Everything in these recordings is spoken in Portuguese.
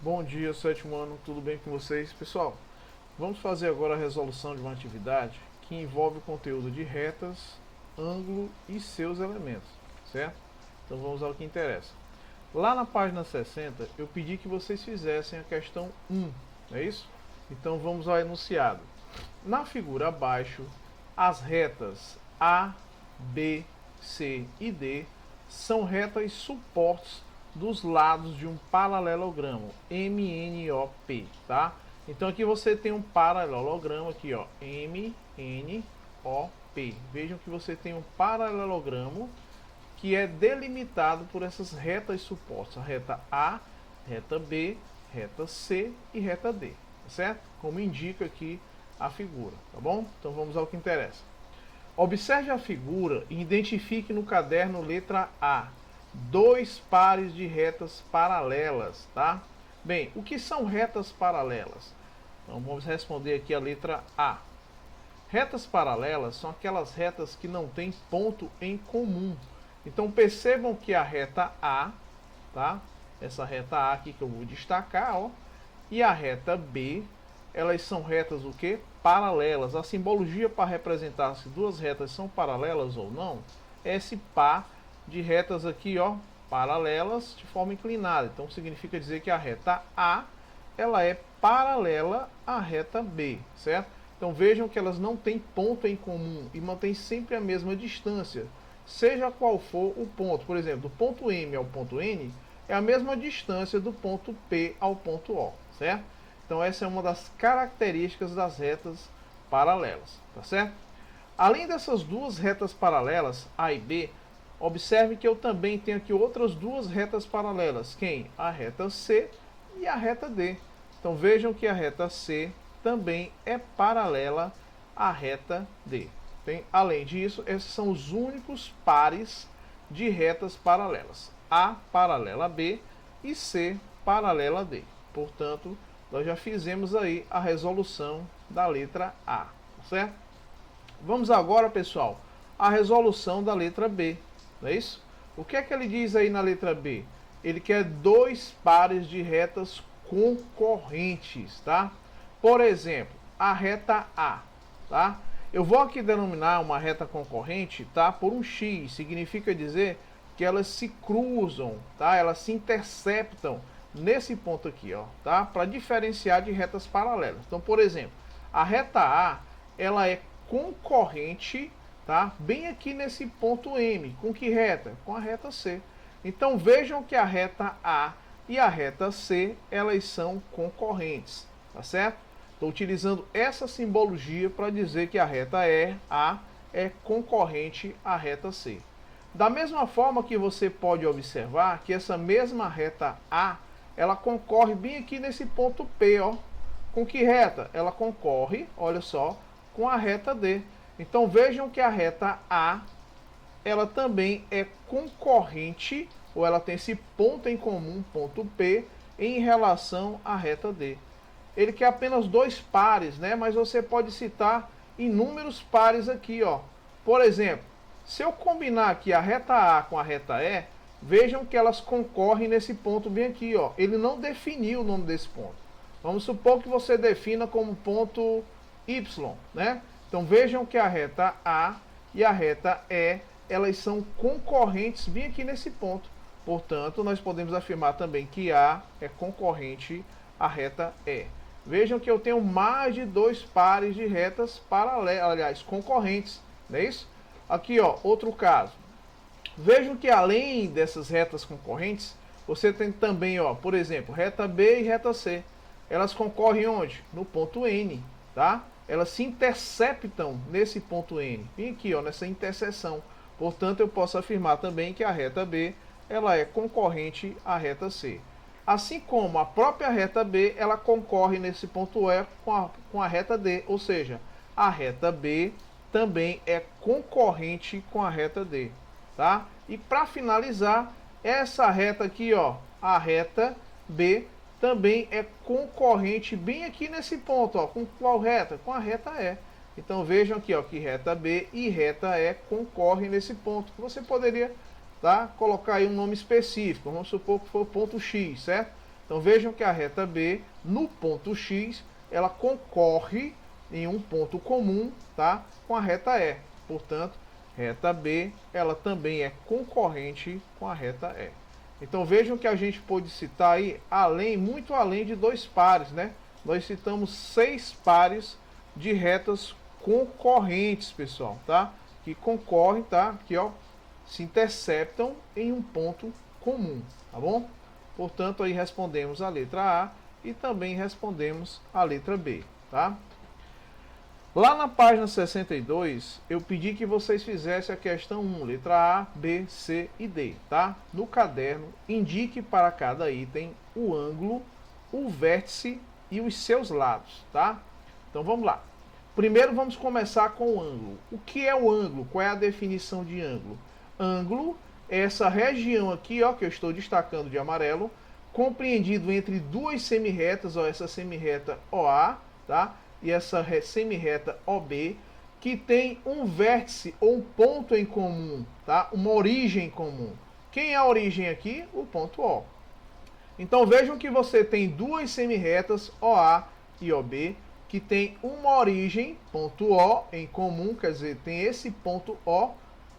Bom dia, sétimo ano, tudo bem com vocês? Pessoal, vamos fazer agora a resolução de uma atividade que envolve o conteúdo de retas, ângulo e seus elementos, certo? Então vamos ao que interessa. Lá na página 60, eu pedi que vocês fizessem a questão 1, não é isso? Então vamos ao enunciado. Na figura abaixo, as retas A, B, C e D são retas suportes dos lados de um paralelogramo MNOP, tá? Então aqui você tem um paralelogramo aqui, ó, MNOP. Vejam que você tem um paralelogramo que é delimitado por essas retas suportes, a reta A, reta B, reta C e reta D, tá certo? Como indica aqui a figura, tá bom? Então vamos ao que interessa. Observe a figura e identifique no caderno letra A dois pares de retas paralelas, tá? Bem, o que são retas paralelas? Então vamos responder aqui a letra A. Retas paralelas são aquelas retas que não têm ponto em comum. Então percebam que a reta A, tá? Essa reta A aqui que eu vou destacar, ó, e a reta B, elas são retas o quê? Paralelas. A simbologia para representar se duas retas são paralelas ou não é esse par de retas aqui, ó, paralelas de forma inclinada. Então significa dizer que a reta A, ela é paralela à reta B, certo? Então vejam que elas não têm ponto em comum e mantêm sempre a mesma distância, seja qual for o ponto. Por exemplo, do ponto M ao ponto N é a mesma distância do ponto P ao ponto O, certo? Então essa é uma das características das retas paralelas, tá certo? Além dessas duas retas paralelas, A e B, observe que eu também tenho aqui outras duas retas paralelas. Quem? A reta C e a reta D. Então vejam que a reta C também é paralela à reta D. Além disso, esses são os únicos pares de retas paralelas. A paralela a B e C paralela a D. Portanto, nós já fizemos aí a resolução da letra A, certo? Vamos agora, pessoal, à resolução da letra B, não é isso? O que é que ele diz aí na letra B? Ele quer dois pares de retas concorrentes, tá? Por exemplo, a reta A, tá? Eu vou aqui denominar uma reta concorrente, tá? Por um X, significa dizer que elas se cruzam, tá? Elas se interceptam nesse ponto aqui, ó, tá? Para diferenciar de retas paralelas. Então, por exemplo, a reta A, ela é concorrente, tá? Bem aqui nesse ponto M. Com que reta? Com a reta C. Então vejam que a reta A e a reta C, elas são concorrentes, tá certo? Estou utilizando essa simbologia para dizer que a reta A é concorrente à reta C. Da mesma forma que você pode observar que essa mesma reta A, ela concorre bem aqui nesse ponto P, ó. Com que reta? Ela concorre, olha só, com a reta D. Então vejam que a reta A, ela também é concorrente, ou ela tem esse ponto em comum, ponto P, em relação à reta D. Ele quer apenas dois pares, né? Mas você pode citar inúmeros pares aqui, ó. Por exemplo, se eu combinar aqui a reta A com a reta E, vejam que elas concorrem nesse ponto bem aqui, ó. Ele não definiu o nome desse ponto. Vamos supor que você defina como ponto Y, né? Então vejam que a reta A e a reta E, elas são concorrentes bem aqui nesse ponto. Portanto, nós podemos afirmar também que A é concorrente à reta E. Vejam que eu tenho mais de dois pares de retas paralelas, aliás, concorrentes, não é isso? Aqui, ó, outro caso. Vejam que além dessas retas concorrentes, você tem também, ó, por exemplo, reta B e reta C. Elas concorrem onde? No ponto N, tá? Elas se interceptam nesse ponto N. Vem aqui, ó, nessa interseção. Portanto, eu posso afirmar também que a reta B, ela é concorrente à reta C. Assim como a própria reta B, ela concorre nesse ponto E com a reta D, ou seja, a reta B também é concorrente com a reta D, tá? E para finalizar, essa reta aqui, ó, a reta B também é concorrente bem aqui nesse ponto, ó, com qual reta? Com a reta E. Então vejam aqui, ó, que reta B e reta E concorrem nesse ponto. Você poderia, tá, colocar aí um nome específico, vamos supor que foi o ponto X, certo? Então vejam que a reta B, no ponto X, ela concorre em um ponto comum, tá, com a reta E. Portanto, reta B, ela também é concorrente com a reta E. Então vejam que a gente pode citar aí, muito além de 2 pares, né? Nós citamos 6 pares de retas concorrentes, pessoal, tá? Que concorrem, tá? Que, ó, se interceptam em um ponto comum, tá bom? Portanto, aí respondemos a letra A e também respondemos a letra B, tá? Lá na página 62, eu pedi que vocês fizessem a questão 1, letra A, B, C e D, tá? No caderno, indique para cada item o ângulo, o vértice e os seus lados, tá? Então vamos lá. Primeiro vamos começar com o ângulo. O que é o ângulo? Qual é a definição de ângulo? Ângulo é essa região aqui, ó, que eu estou destacando de amarelo, compreendido entre duas semirretas, ó, essa semirreta OA, tá? E essa semirreta OB, que tem um vértice ou um ponto em comum, tá? Uma origem comum. Quem é a origem aqui? O ponto O. Então vejam que você tem duas semirretas OA e OB, que tem uma origem, ponto O, em comum, quer dizer, tem esse ponto O,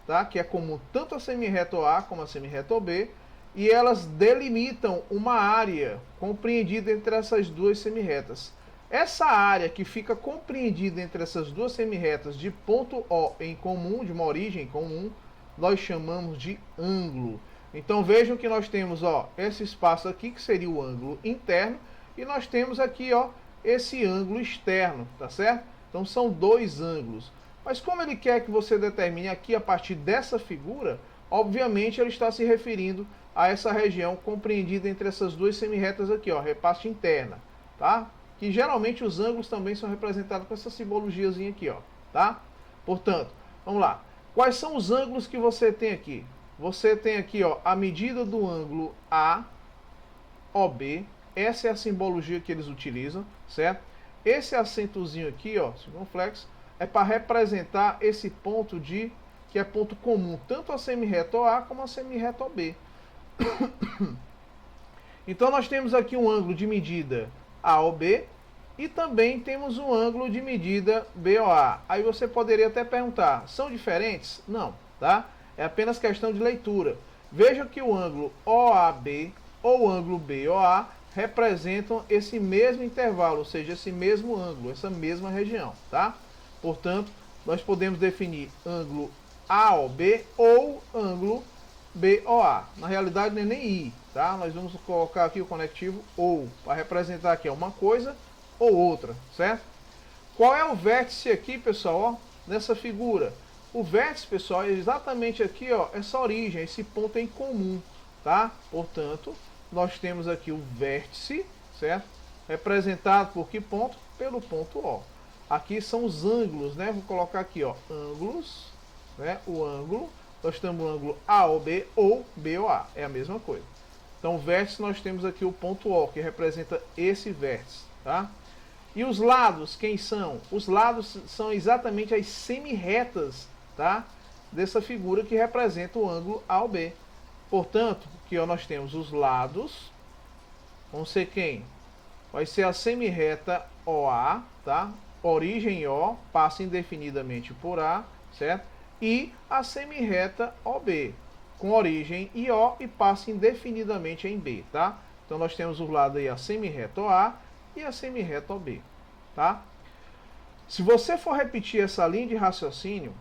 tá? Que é comum tanto a semirreta OA como a semirreta OB, e elas delimitam uma área compreendida entre essas duas semirretas. Essa área que fica compreendida entre essas duas semirretas de ponto O em comum, de uma origem comum, nós chamamos de ângulo. Então vejam que nós temos, ó, esse espaço aqui que seria o ângulo interno, e nós temos aqui, ó, esse ângulo externo, tá certo? Então são dois ângulos. Mas como ele quer que você determine aqui a partir dessa figura, obviamente ele está se referindo a essa região compreendida entre essas duas semirretas aqui, ó, repaste interna, tá? Que geralmente os ângulos também são representados com essa simbologiazinha aqui, ó, tá? Portanto, vamos lá. Quais são os ângulos que você tem aqui? Você tem aqui, ó, a medida do ângulo AOB. Essa é a simbologia que eles utilizam, certo? Esse acentozinho aqui, ó, circunflexo, é para representar esse ponto que é ponto comum, tanto a semirreta OA como a semirreta OB. Então nós temos aqui um ângulo de medida AOB e também temos um ângulo de medida BOA. Aí você poderia até perguntar, são diferentes? Não, tá? É apenas questão de leitura. Veja que o ângulo OAB ou ângulo BOA representam esse mesmo intervalo, ou seja, esse mesmo ângulo, essa mesma região, tá? Portanto, nós podemos definir ângulo AOB ou ângulo BOA. Na realidade não é nem I, tá? Nós vamos colocar aqui o conectivo OU, para representar aqui uma coisa ou outra, certo? Qual é o vértice aqui, pessoal, ó, nessa figura? O vértice, pessoal, é exatamente aqui, ó, essa origem, esse ponto em comum, tá? Portanto, nós temos aqui o vértice, certo? Representado por que ponto? Pelo ponto O. Aqui são os ângulos, né? Vou colocar aqui, ó, ângulos, né? O ângulo, nós temos o ângulo AOB ou BOA, é a mesma coisa. Então, o vértice nós temos aqui o ponto O, que representa esse vértice, tá? E os lados, quem são? Os lados são exatamente as semirretas, tá? Dessa figura que representa o ângulo AOB. Portanto, aqui ó, nós temos os lados, vão ser quem? Vai ser a semirreta OA, tá? Origem O, passa indefinidamente por A, certo? E a semirreta OB, com origem em O e passa indefinidamente em B, tá? Então nós temos o lado aí a semirreta OA e a semirreta OB, tá? Se você for repetir essa linha de raciocínio,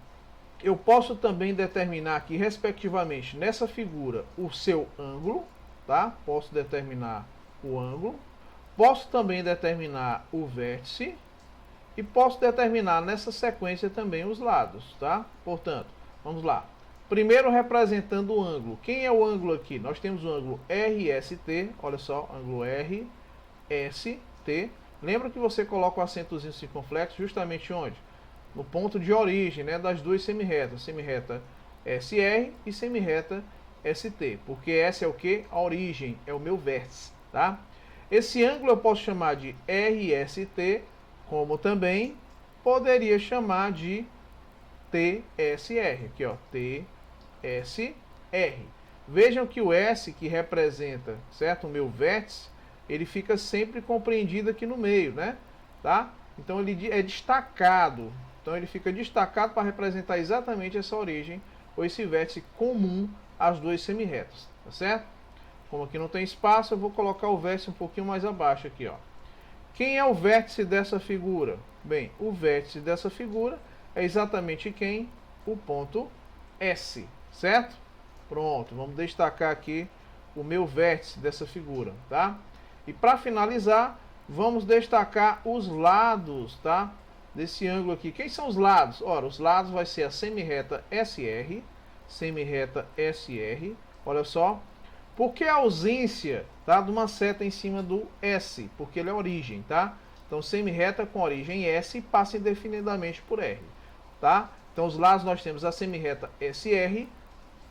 eu posso também determinar aqui, respectivamente, nessa figura, o seu ângulo, tá? Posso determinar o ângulo, posso também determinar o vértice e posso determinar nessa sequência também os lados, tá? Portanto, vamos lá. Primeiro representando o ângulo. Quem é o ângulo aqui? Nós temos o ângulo RST, olha só, ângulo RST. Lembra que você coloca o acentozinho circunflexo justamente onde? No ponto de origem, né, das duas semirretas, semirreta SR e semirreta ST, porque essa é o que? A origem, é o meu vértice, tá? Esse ângulo eu posso chamar de RST, como também poderia chamar de TSR, aqui ó, TSR. Vejam que o S que representa, certo, o meu vértice, ele fica sempre compreendido aqui no meio, né? Tá? Então ele é destacado. Então ele fica destacado para representar exatamente essa origem ou esse vértice comum às duas semirretas, tá certo? Como aqui não tem espaço, eu vou colocar o vértice um pouquinho mais abaixo aqui, ó. Quem é o vértice dessa figura? Bem, o vértice dessa figura é exatamente quem? O ponto S, certo? Pronto, vamos destacar aqui o meu vértice dessa figura, tá? E para finalizar, vamos destacar os lados, tá? Desse ângulo aqui. Quem são os lados? Ora, os lados vai ser a semirreta SR, olha só. Por que a ausência, tá, de uma seta em cima do S? Porque ele é origem, tá? Então, semirreta com origem S passa indefinidamente por R, tá? Então, os lados nós temos a semirreta SR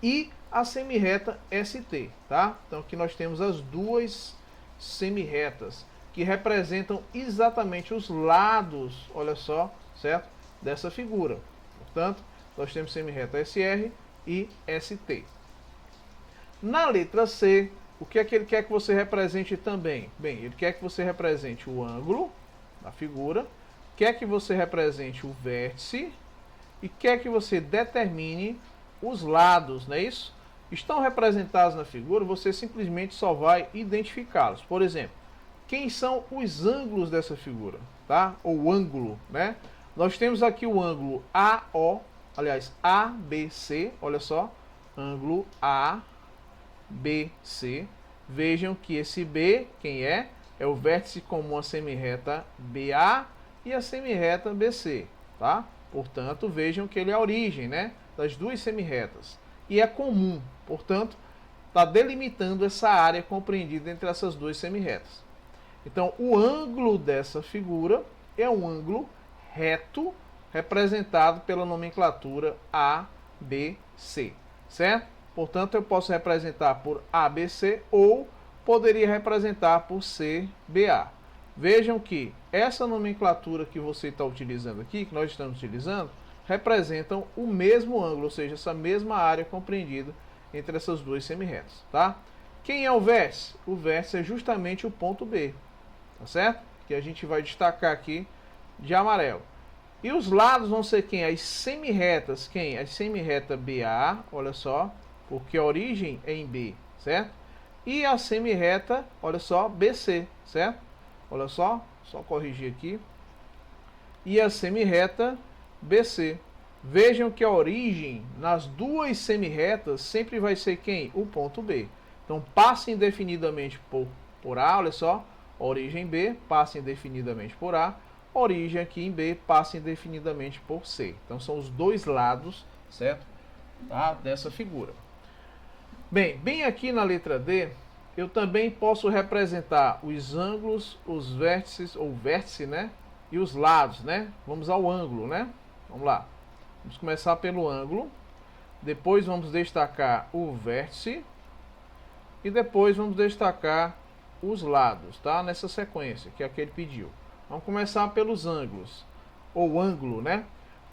e a semirreta ST, tá? Então, aqui nós temos as duas semirretas que representam exatamente os lados, olha só, certo? Dessa figura. Portanto, nós temos semirreta SR e ST. Na letra C, o que é que ele quer que você represente também? Bem, ele quer que você represente o ângulo da figura, quer que você represente o vértice e quer que você determine os lados, não é isso? Estão representados na figura, você simplesmente só vai identificá-los. Por exemplo, quem são os ângulos dessa figura, tá? Ou ângulo, né? Nós temos aqui o ângulo AO, aliás, ABC, olha só, ângulo ABC. Vejam que esse B, quem é? É o vértice comum à semirreta BA e a semirreta BC, tá? Portanto, vejam que ele é a origem, né, das duas semirretas. E é comum, portanto, está delimitando essa área compreendida entre essas duas semirretas. Então, o ângulo dessa figura é um ângulo reto, representado pela nomenclatura ABC, certo? Portanto, eu posso representar por ABC ou poderia representar por CBA. Vejam que essa nomenclatura que você está utilizando aqui, que nós estamos utilizando, representam o mesmo ângulo, ou seja, essa mesma área compreendida entre essas duas semirretas, tá? Quem é o vértice? O vértice é justamente o ponto B, tá certo? Que a gente vai destacar aqui de amarelo. E os lados vão ser quem? As semirretas. Quem? A semirreta BA, olha só, porque a origem é em B, certo? E a semirreta, olha só, BC, certo? Olha só corrigir aqui. E a semirreta BC. Vejam que a origem nas duas semirretas sempre vai ser quem? O ponto B. Então, passa indefinidamente por A, olha só, origem B, passa indefinidamente por A, origem aqui em B, passa indefinidamente por C. Então, são os dois lados, certo? Tá? Dessa figura. Bem aqui na letra D, eu também posso representar os ângulos, os vértices, ou vértice, né? E os lados, né? Vamos ao ângulo, né? Vamos lá. Vamos começar pelo ângulo. Depois vamos destacar o vértice. E depois vamos destacar os lados, tá? Nessa sequência que é a que ele pediu. Vamos começar pelos ângulos. Ou ângulo, né?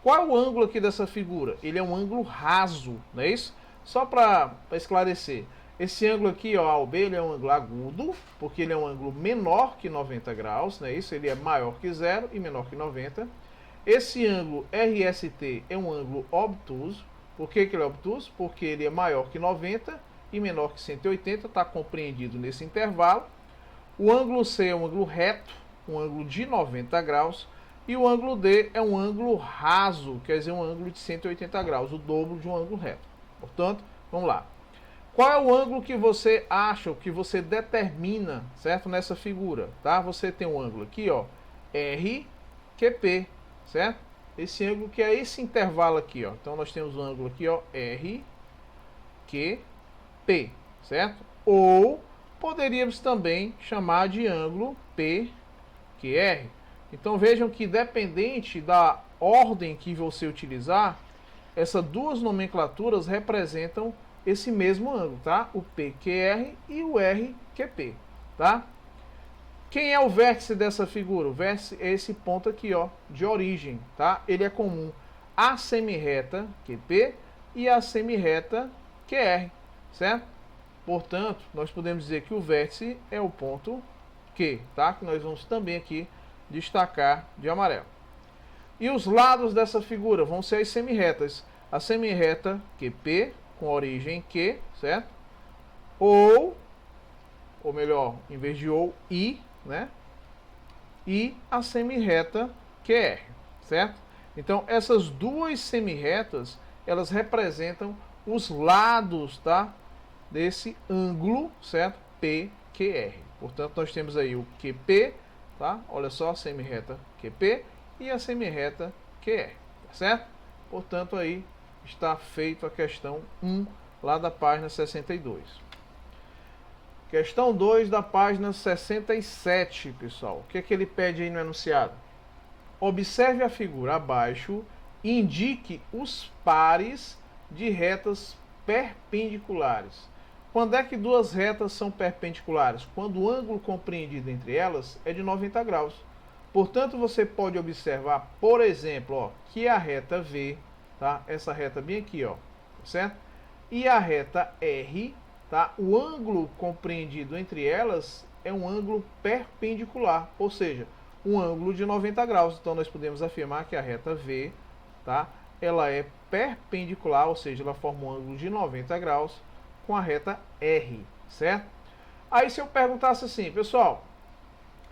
Qual é o ângulo aqui dessa figura? Ele é um ângulo raso, não é isso? Só para esclarecer. Esse ângulo aqui, ó, AB, ele é um ângulo agudo, porque ele é um ângulo menor que 90 graus, não é isso? Ele é maior que 0 e menor que 90. Esse ângulo RST é um ângulo obtuso. Por que ele é obtuso? Porque ele é maior que 90 e menor que 180, está compreendido nesse intervalo. O ângulo C é um ângulo reto, um ângulo de 90 graus. E o ângulo D é um ângulo raso, quer dizer, um ângulo de 180 graus, o dobro de um ângulo reto. Portanto, vamos lá. Qual é o ângulo que você acha, que você determina, certo? Nessa figura, tá? Você tem um ângulo aqui, ó, RQP, certo? Esse ângulo que é esse intervalo aqui, ó. Então, nós temos um ângulo aqui, ó, RQP, certo? Ou poderíamos também chamar de ângulo PQR. Então, vejam que dependente da ordem que você utilizar, essas duas nomenclaturas representam esse mesmo ângulo, tá? O PQR e o RQP, tá? Quem é o vértice dessa figura? O vértice é esse ponto aqui, ó, de origem, tá? Ele é comum à semirreta QP e à semirreta QR, certo? Portanto, nós podemos dizer que o vértice é o ponto Q, tá? Que nós vamos também aqui destacar de amarelo. E os lados dessa figura vão ser as semirretas. A semirreta QP, com origem Q, certo? Ou melhor, em vez de ou, I, né? E a semirreta QR, certo? Então, essas duas semirretas, elas representam os lados, tá? Desse ângulo, certo? PQR. Portanto, nós temos aí o QP, tá? Olha só, a semirreta QP e a semirreta QR, tá certo? Portanto, aí está feito a questão 1, lá da página 62. Questão 2 da página 67, pessoal. O que é que ele pede aí no enunciado? Observe a figura abaixo e indique os pares de retas perpendiculares. Quando é que duas retas são perpendiculares? Quando o ângulo compreendido entre elas é de 90 graus. Portanto, você pode observar, por exemplo, ó, que a reta V, tá? Essa reta bem aqui, ó, certo? E a reta R, tá? O ângulo compreendido entre elas é um ângulo perpendicular, ou seja, um ângulo de 90 graus. Então, nós podemos afirmar que a reta V, tá? Ela é perpendicular, ou seja, ela forma um ângulo de 90 graus com a reta R, certo? Aí, se eu perguntasse assim, pessoal,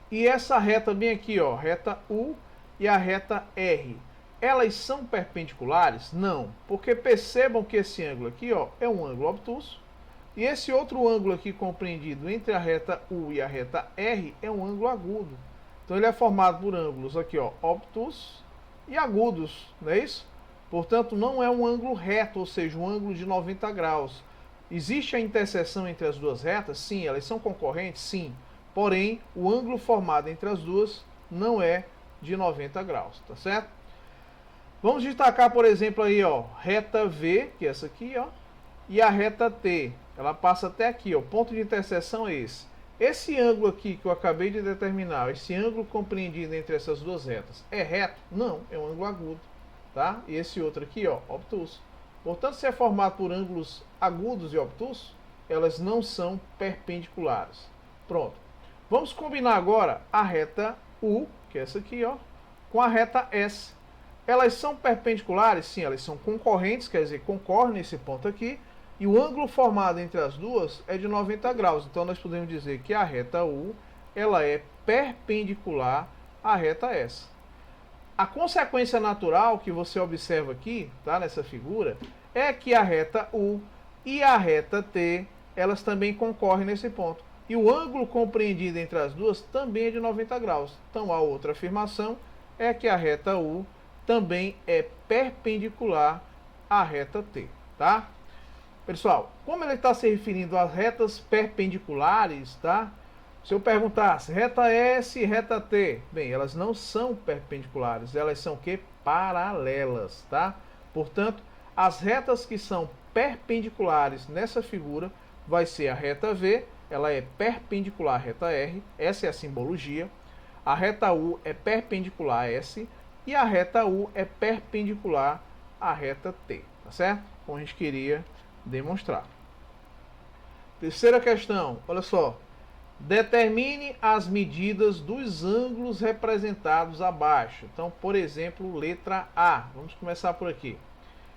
e essa reta bem aqui, ó, reta U e a reta R, elas são perpendiculares? Não, porque percebam que esse ângulo aqui, ó, é um ângulo obtuso, e esse outro ângulo aqui compreendido entre a reta U e a reta R é um ângulo agudo. Então ele é formado por ângulos aqui, ó, obtusos e agudos, não é isso? Portanto, não é um ângulo reto, ou seja, um ângulo de 90 graus. Existe a interseção entre as duas retas? Sim. Elas são concorrentes? Sim. Porém, o ângulo formado entre as duas não é de 90 graus, tá certo? Vamos destacar, por exemplo, aí, ó, reta V, que é essa aqui, ó, e a reta T. Ela passa até aqui, ó, o ponto de interseção é esse. Esse ângulo aqui que eu acabei de determinar, esse ângulo compreendido entre essas duas retas, é reto? Não, é um ângulo agudo, tá? E esse outro aqui, ó, obtuso. Portanto, se é formado por ângulos agudos e obtusos, elas não são perpendiculares. Pronto. Vamos combinar agora a reta U, que é essa aqui, ó, com a reta S. Elas são perpendiculares? Sim, elas são concorrentes, quer dizer, concorrem nesse ponto aqui, e o ângulo formado entre as duas é de 90 graus. Então, nós podemos dizer que a reta U, ela é perpendicular à reta S. A consequência natural que você observa aqui, tá, nessa figura, é que a reta U e a reta T, elas também concorrem nesse ponto. E o ângulo compreendido entre as duas também é de 90 graus. Então, a outra afirmação é que a reta U também é perpendicular à reta T, tá? Pessoal, como ele está se referindo às retas perpendiculares, tá? Se eu perguntasse reta S e reta T, bem, elas não são perpendiculares, elas são o quê? Paralelas, tá? Portanto, as retas que são perpendiculares nessa figura vai ser a reta V, ela é perpendicular à reta R, essa é a simbologia. A reta U é perpendicular a S e a reta U é perpendicular à reta T, tá certo? Como a gente queria demonstrar. Terceira questão, olha só. Determine as medidas dos ângulos representados abaixo. Então, por exemplo, letra A. Vamos começar por aqui.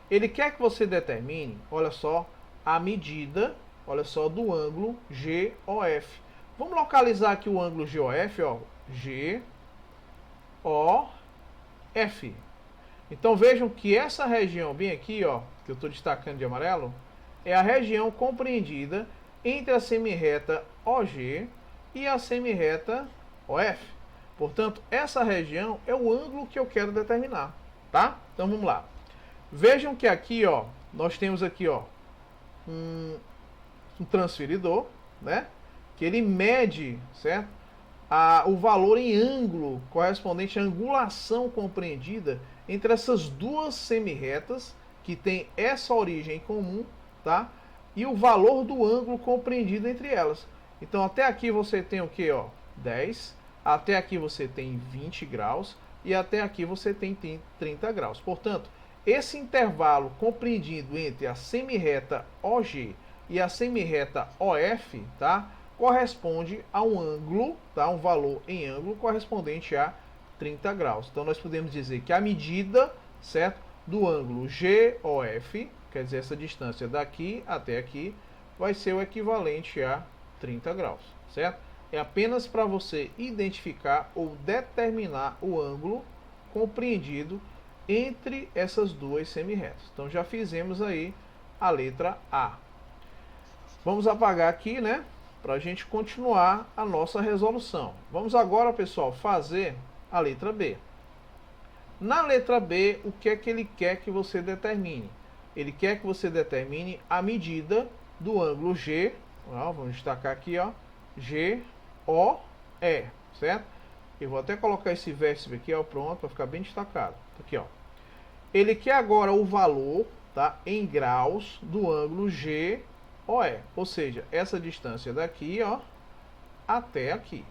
Ele quer que você determine, olha só, a medida, olha só, do ângulo GOF. Vamos localizar aqui o ângulo GOF, ó, GOF. Então, vejam que essa região bem aqui, ó, que eu estou destacando de amarelo, é a região compreendida entre a semirreta OG e a semirreta OF. Portanto, essa região é o ângulo que eu quero determinar, tá? Então, vamos lá. Vejam que aqui, ó, nós temos aqui, ó, um transferidor, né? Que ele mede, certo? O valor em ângulo correspondente à angulação compreendida entre essas duas semirretas que tem essa origem comum, tá? E o valor do ângulo compreendido entre elas. Então, até aqui você tem o que, ó? 10. Até aqui você tem 20 graus. E até aqui você tem 30 graus. Portanto, esse intervalo compreendido entre a semirreta OG e a semirreta OF, tá? corresponde a um ângulo, tá? Um valor em ângulo correspondente a 30 graus. Então nós podemos dizer que a medida, certo, do ângulo GOF, quer dizer, essa distância daqui até aqui, vai ser o equivalente a 30 graus, certo? É apenas para você identificar ou determinar o ângulo compreendido entre essas duas semirretas. Então já fizemos aí a letra A. Vamos apagar aqui, né? Para a gente continuar a nossa resolução. Vamos agora, pessoal, fazer a letra B. Na letra B, o que é que ele quer que você determine? Ele quer que você determine a medida do ângulo G, ó, vamos destacar aqui, ó, GOE, certo? Eu vou até colocar esse vértice aqui, ó, pronto, para ficar bem destacado. Aqui, ó. Ele quer agora o valor, tá, em graus do ângulo GOE, ou seja, essa distância daqui, ó, até aqui.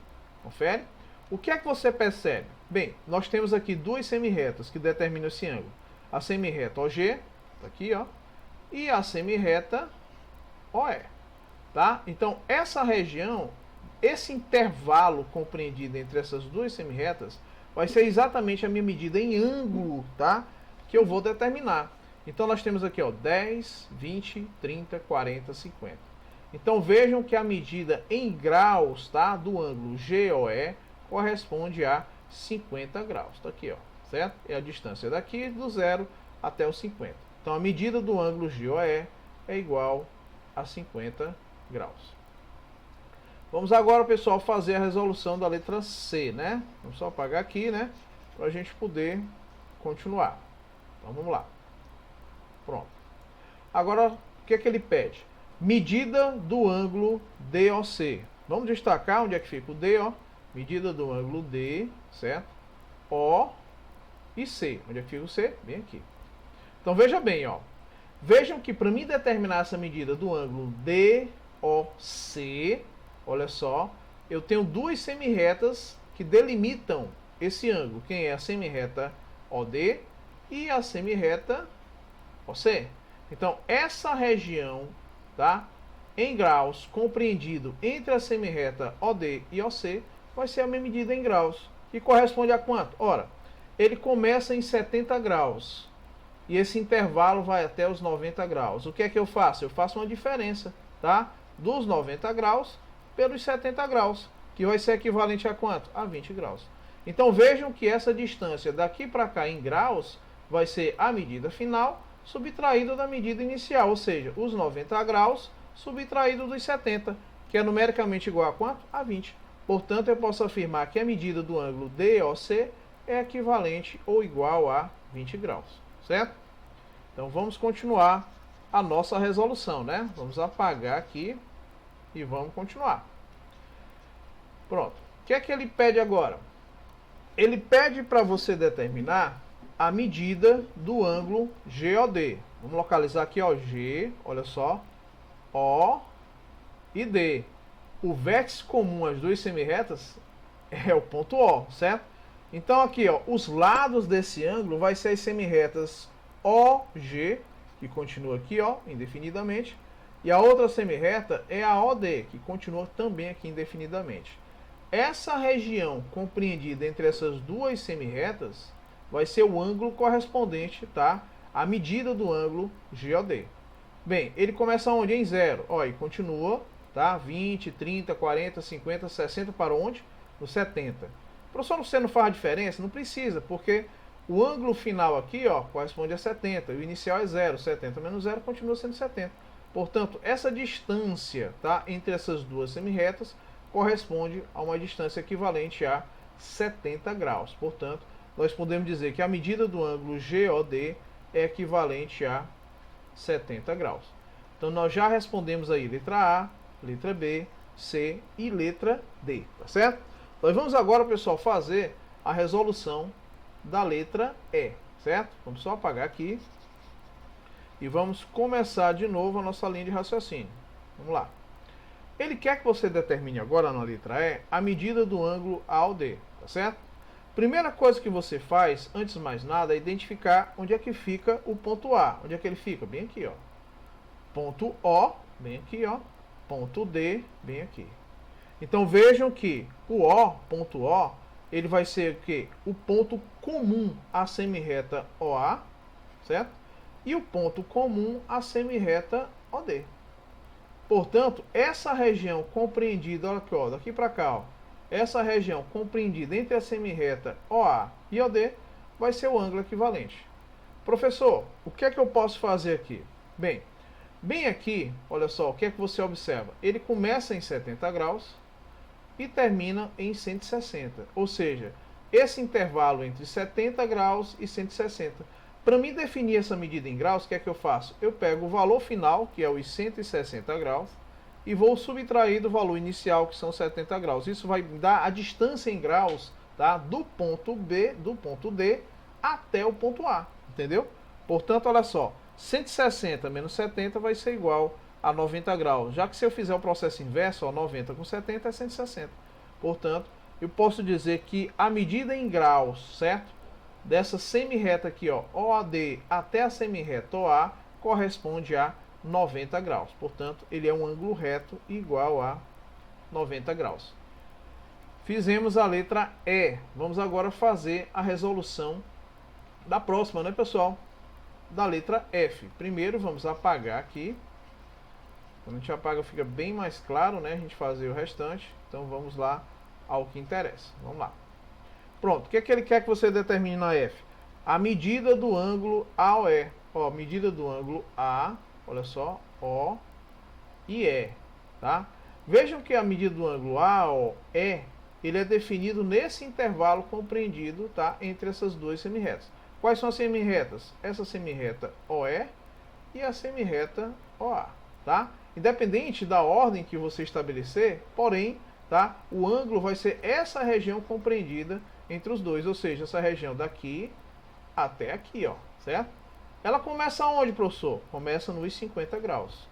Confere? O que é que você percebe? Bem, nós temos aqui duas semirretas que determinam esse ângulo. A semirreta OG, tá aqui, ó, e a semirreta OE, tá? Então, essa região, esse intervalo compreendido entre essas duas semirretas, vai ser exatamente a minha medida em ângulo, tá? Que eu vou determinar. Então, nós temos aqui, ó, 10, 20, 30, 40, 50. Então, vejam que a medida em graus, tá, do ângulo GOE corresponde a 50 graus. Tá aqui, ó, certo? É a distância daqui do 0 até o 50. Então, a medida do ângulo GOE é igual a 50 graus. Vamos agora, pessoal, fazer a resolução da letra C, né? Vamos só apagar aqui, né? Para a gente poder continuar. Então, vamos lá. Pronto. Agora, o que é que ele pede? Medida do ângulo DOC. Vamos destacar onde é que fica o D, ó. Medida do ângulo D, certo? O e C. Onde é que fica o C? Bem aqui. Então, veja bem, ó. Vejam que para mim determinar essa medida do ângulo DOC, olha só, eu tenho duas semirretas que delimitam esse ângulo. Quem é a semirreta OD e a semirreta OC. Então, essa região, tá, em graus compreendido entre a semirreta OD e OC, vai ser a minha medida em graus, que corresponde a quanto? Ora, ele começa em 70 graus e esse intervalo vai até os 90 graus. O que é que eu faço? Eu faço uma diferença, tá, dos 90 graus pelos 70 graus, que vai ser equivalente a quanto? A 20 graus. Então vejam que essa distância daqui para cá em graus vai ser a medida final subtraída da medida inicial, ou seja, os 90 graus subtraído dos 70, que é numericamente igual a quanto? A 20. Portanto, eu posso afirmar que a medida do ângulo DOC é equivalente ou igual a 20 graus, certo? Então vamos continuar a nossa resolução, né? Vamos apagar aqui e vamos continuar. Pronto. O que é que ele pede agora? Ele pede para você determinar a medida do ângulo GOD. Vamos localizar aqui, ó, G, olha só, O e D. O vértice comum às duas semirretas é o ponto O, certo? Então aqui, ó, os lados desse ângulo vai ser as semirretas OG, que continua aqui, ó, indefinidamente, e a outra semirreta é a OD, que continua também aqui indefinidamente. Essa região compreendida entre essas duas semirretas vai ser o ângulo correspondente, tá, à medida do ângulo GOD. Bem, ele começa onde? Em 0. Ó, e continua, tá? 20, 30, 40, 50, 60 para onde? No 70. Professor, você não faz diferença? Não precisa, porque o ângulo final aqui, ó, corresponde a 70. O inicial é 0. 70 menos 0 continua sendo 70. Portanto, essa distância, tá, entre essas duas semirretas corresponde a uma distância equivalente a 70 graus. Portanto, nós podemos dizer que a medida do ângulo GOD é equivalente a 70 graus. Então, nós já respondemos aí letra A, letra B, C e letra D, tá certo? Nós vamos agora, pessoal, fazer a resolução da letra E, certo? Vamos só apagar aqui e vamos começar de novo a nossa linha de raciocínio. Vamos lá. Ele quer que você determine agora na letra E a medida do ângulo AOD, tá certo? Primeira coisa que você faz, antes de mais nada, é identificar onde é que fica o ponto A. Onde é que ele fica? Bem aqui, ó. Ponto O, bem aqui, ó. Ponto D, bem aqui. Então vejam que o O, ponto O, ele vai ser o quê? O ponto comum à semirreta OA, certo? E o ponto comum à semirreta OD. Portanto, essa região compreendida, olha aqui, ó, daqui para cá, ó, essa região compreendida entre a semirreta OA e OD vai ser o ângulo equivalente. Professor, o que é que eu posso fazer aqui? Bem aqui, olha só, o que é que você observa? Ele começa em 70 graus e termina em 160. Ou seja, esse intervalo entre 70 graus e 160. Para me definir essa medida em graus, o que é que eu faço? Eu pego o valor final, que é os 160 graus, e vou subtrair do valor inicial, que são 70 graus. Isso vai dar a distância em graus, tá, do ponto B, do ponto D, até o ponto A. Entendeu? Portanto, olha só, 160 menos 70 vai ser igual a 90 graus. Já que se eu fizer o processo inverso, ó, 90 com 70 é 160. Portanto, eu posso dizer que a medida em graus, certo? Dessa semirreta aqui, ó, OAD até a semirreta OA, corresponde a 90 graus. Portanto, ele é um ângulo reto igual a 90 graus. Fizemos a letra E. Vamos agora fazer a resolução da próxima, né, pessoal? Da letra F. Primeiro, vamos apagar aqui. Quando a gente apaga, fica bem mais claro, né? A gente fazer o restante. Então, vamos lá ao que interessa. Vamos lá. Pronto. O que é que ele quer que você determine na F? A medida do ângulo AOE. Ó, medida do ângulo A, olha só, O e E, tá? Vejam que a medida do ângulo AOE, ele é definido nesse intervalo compreendido, tá, entre essas duas semirretas. Quais são as semirretas? Essa semirreta OE e a semirreta OA, tá? Independente da ordem que você estabelecer, porém, tá, o ângulo vai ser essa região compreendida entre os dois, ou seja, essa região daqui até aqui, ó, certo? Ela começa onde, professor? Começa nos 50 graus,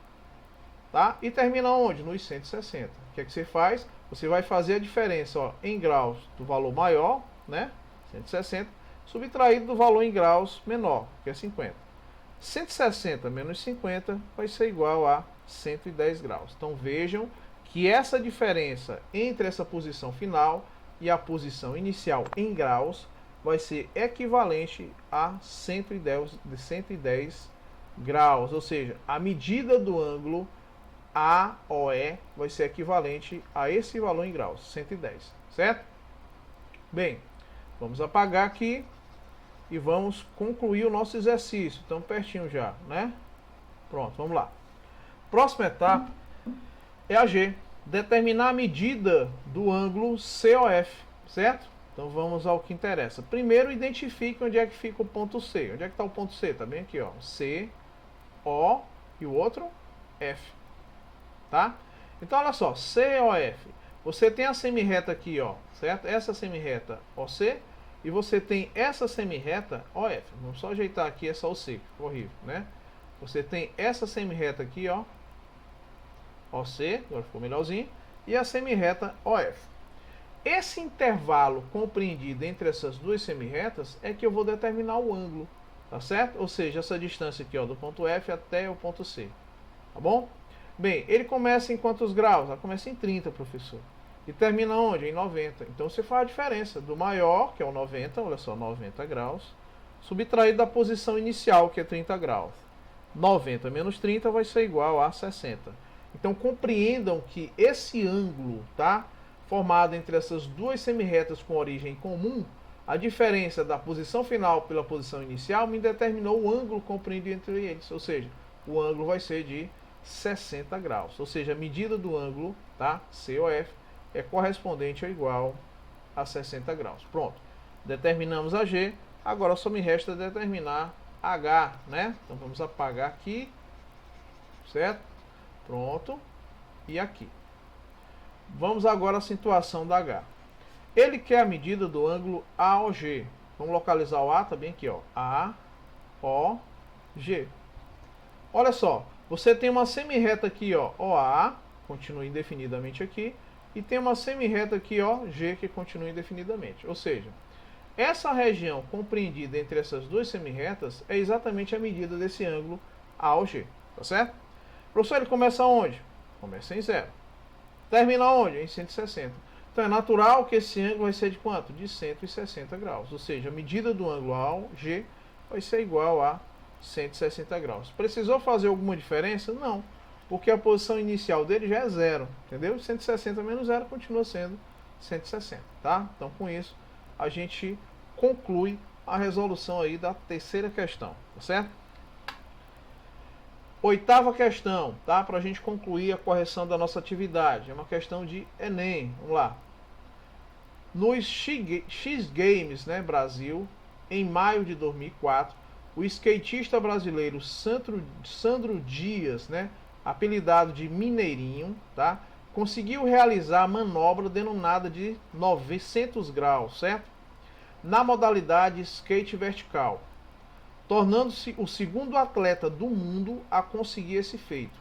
tá? E termina onde? Nos 160. O que é que você faz? Você vai fazer a diferença, ó, em graus do valor maior, né, 160, subtraído do valor em graus menor, que é 50. 160 menos 50 vai ser igual a 110 graus. Então vejam que essa diferença entre essa posição final e a posição inicial em graus vai ser equivalente a 110 graus. Ou seja, a medida do ângulo AOE vai ser equivalente a esse valor em graus, 110, certo? Bem, vamos apagar aqui e vamos concluir o nosso exercício. Estamos pertinho já, né? Pronto, vamos lá. Próxima etapa é a G. Determinar a medida do ângulo COF, certo? Então vamos ao que interessa. Primeiro, identifique onde é que fica o ponto C. Onde é que está o ponto C? Está bem aqui, ó. C, O e o outro F, tá? Então olha só, COF. Você tem a semirreta aqui, ó, certo? Essa semirreta OC. E você tem essa semirreta OF. Vamos só ajeitar aqui essa OC, que ficou horrível, né? Você tem essa semirreta aqui, ó, OC, agora ficou melhorzinho, e a semirreta OF. Esse intervalo compreendido entre essas duas semirretas é que eu vou determinar o ângulo, tá certo? Ou seja, essa distância aqui, ó, do ponto F até o ponto C, tá bom? Bem, ele começa em quantos graus? Ela começa em 30, professor. E termina onde? Em 90. Então você faz a diferença do maior, que é o 90, olha só, 90 graus, subtraído da posição inicial, que é 30 graus. 90 menos 30 vai ser igual a 60. Então compreendam que esse ângulo, tá, formado entre essas duas semirretas com origem comum, a diferença da posição final pela posição inicial me determinou o ângulo compreendido entre eles. Ou seja, o ângulo vai ser de 60 graus. Ou seja, a medida do ângulo, tá, COF, é correspondente ou igual a 60 graus. Pronto. Determinamos a G. Agora só me resta determinar H, né? Então vamos apagar aqui. Certo? Pronto. E aqui. Vamos agora à situação da H. Ele quer a medida do ângulo AOG. Vamos localizar o A também aqui, ó. AOG. Olha só. Você tem uma semirreta aqui, ó. OA. Continua indefinidamente aqui. E tem uma semirreta aqui, ó, G, que continua indefinidamente. Ou seja, essa região compreendida entre essas duas semirretas é exatamente a medida desse ângulo AOG. Tá certo? Professor, ele começa onde? Começa em 0. termina onde? Em 160. Então é natural que esse ângulo vai ser de quanto? De 160 graus. Ou seja, a medida do ângulo AG vai ser igual a 160 graus. Precisou fazer alguma diferença? Não. Porque a posição inicial dele já é zero. Entendeu? 160 menos zero continua sendo 160. Tá? Então com isso a gente conclui a resolução aí da terceira questão. Tá certo? Oitava questão, tá? Para a gente concluir a correção da nossa atividade. É uma questão de Enem. Vamos lá. Nos X Games, né, Brasil, em maio de 2004, o skatista brasileiro Sandro Dias, né, apelidado de Mineirinho, tá, conseguiu realizar a manobra denominada de 900 graus, certo? Na modalidade skate vertical, tornando-se o segundo atleta do mundo a conseguir esse feito.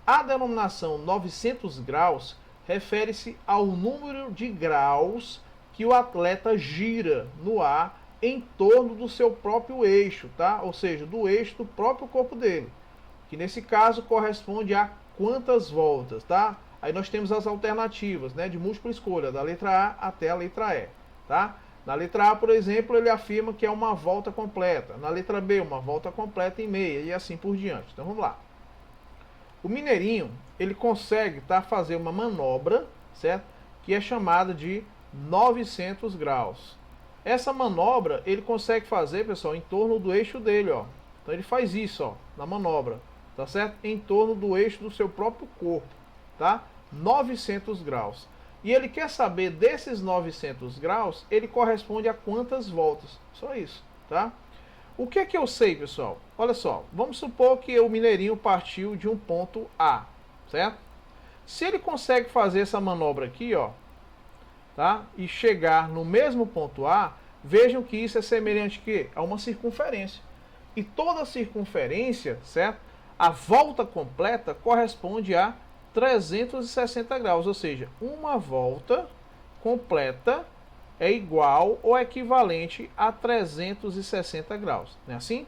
A denominação 900 graus refere-se ao número de graus que o atleta gira no ar em torno do seu próprio eixo, tá? Ou seja, do eixo do próprio corpo dele, que nesse caso corresponde a quantas voltas, tá? Aí nós temos as alternativas, né, de múltipla escolha, da letra A até a letra E, tá? Na letra A, por exemplo, ele afirma que é uma volta completa. Na letra B, uma volta completa e meia, e assim por diante. Então vamos lá. O Mineirinho, ele consegue, tá, fazer uma manobra, certo? Que é chamada de 900 graus. Essa manobra ele consegue fazer, pessoal, em torno do eixo dele, ó. Então ele faz isso, ó, na manobra, tá certo? Em torno do eixo do seu próprio corpo, tá? 900 graus. E ele quer saber desses 900 graus, ele corresponde a quantas voltas. Só isso, tá? O que é que eu sei, pessoal? Olha só, vamos supor que o Mineirinho partiu de um ponto A, certo? Se ele consegue fazer essa manobra aqui, ó, tá? E chegar no mesmo ponto A, vejam que isso é semelhante a uma circunferência. E toda circunferência, certo? A volta completa corresponde a 360 graus, ou seja, uma volta completa é igual ou equivalente a 360 graus, não é assim?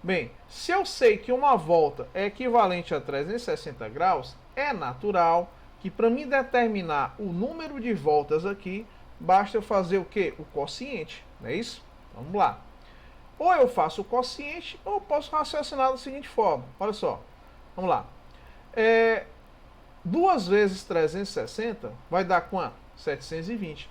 Bem, se eu sei que uma volta é equivalente a 360 graus, é natural que para mim determinar o número de voltas aqui, basta eu fazer o quê? O quociente, não é isso? Vamos lá. Ou eu faço o quociente, ou eu posso raciocinar da seguinte forma. Olha só, vamos lá. 2 vezes 360 vai dar quanto? 720.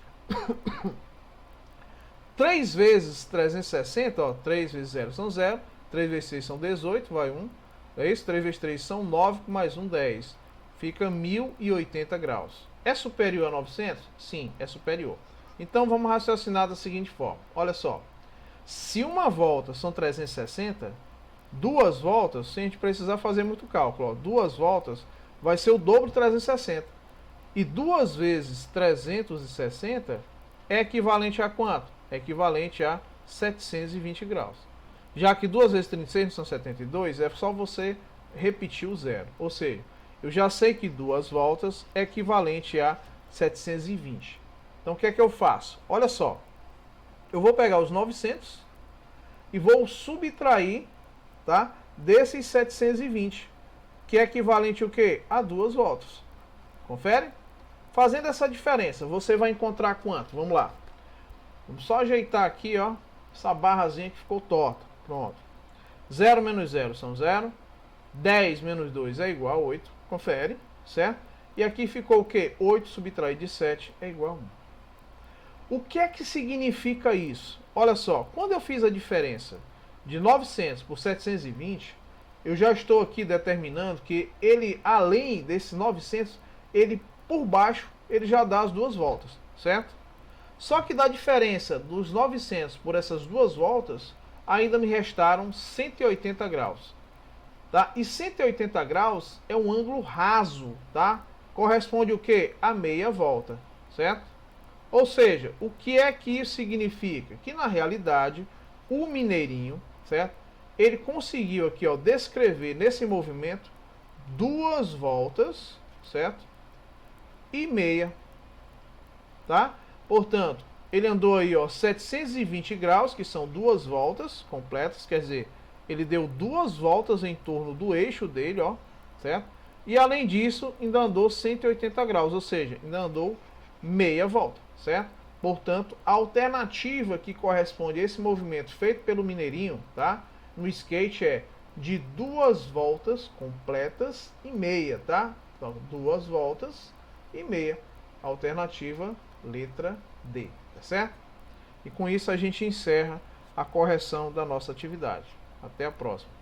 3 vezes 360, ó, 3 vezes 0 são 0, 3 vezes 6 são 18, vai 1. É isso? 3 vezes 3 são 9, mais 1, 10. Fica 1080 graus. É superior a 900? Sim, é superior. Então vamos raciocinar da seguinte forma. Olha só. Se uma volta são 360, 2 voltas, sem a gente precisar fazer muito cálculo, ó, 2 voltas vai ser o dobro de 360. E 2 vezes 360 é equivalente a quanto? É equivalente a 720 graus. Já que 2 vezes 36 são 72, é só você repetir o zero. Ou seja, eu já sei que 2 voltas é equivalente a 720. Então o que é que eu faço? Olha só. Eu vou pegar os 900 e vou subtrair, tá, desses 720, que é equivalente ao quê? A 2 voltas. Confere? Fazendo essa diferença, você vai encontrar quanto? Vamos lá. Vamos só ajeitar aqui, ó, essa barrazinha que ficou torta. Pronto. 0 menos 0 são 0. 10 menos 2 é igual a 8. Confere, certo? E aqui ficou o quê? 8 subtraído de 7 é igual a 1. O que é que significa isso? Olha só, quando eu fiz a diferença de 900 por 720, eu já estou aqui determinando que ele, além desses 900, ele por baixo, ele já dá as 2 voltas, certo? Só que da diferença dos 900 por essas 2 voltas, ainda me restaram 180 graus. Tá? E 180 graus é um ângulo raso, tá? Corresponde o quê? A meia volta, certo? Ou seja, o que é que isso significa? Que na realidade, o Mineirinho, certo? Ele conseguiu aqui, ó, descrever nesse movimento 2 voltas, certo? E meia, tá? Portanto, ele andou aí, ó, 720 graus, que são 2 voltas completas, quer dizer, ele deu 2 voltas em torno do eixo dele, ó, certo? E além disso, ainda andou 180 graus, ou seja, ainda andou meia volta, certo? Portanto, a alternativa que corresponde a esse movimento feito pelo mineirinho, tá? No skate é de 2 voltas completas e meia, tá? Então, 2 voltas e meia. Alternativa letra D, tá certo? E com isso a gente encerra a correção da nossa atividade. Até a próxima.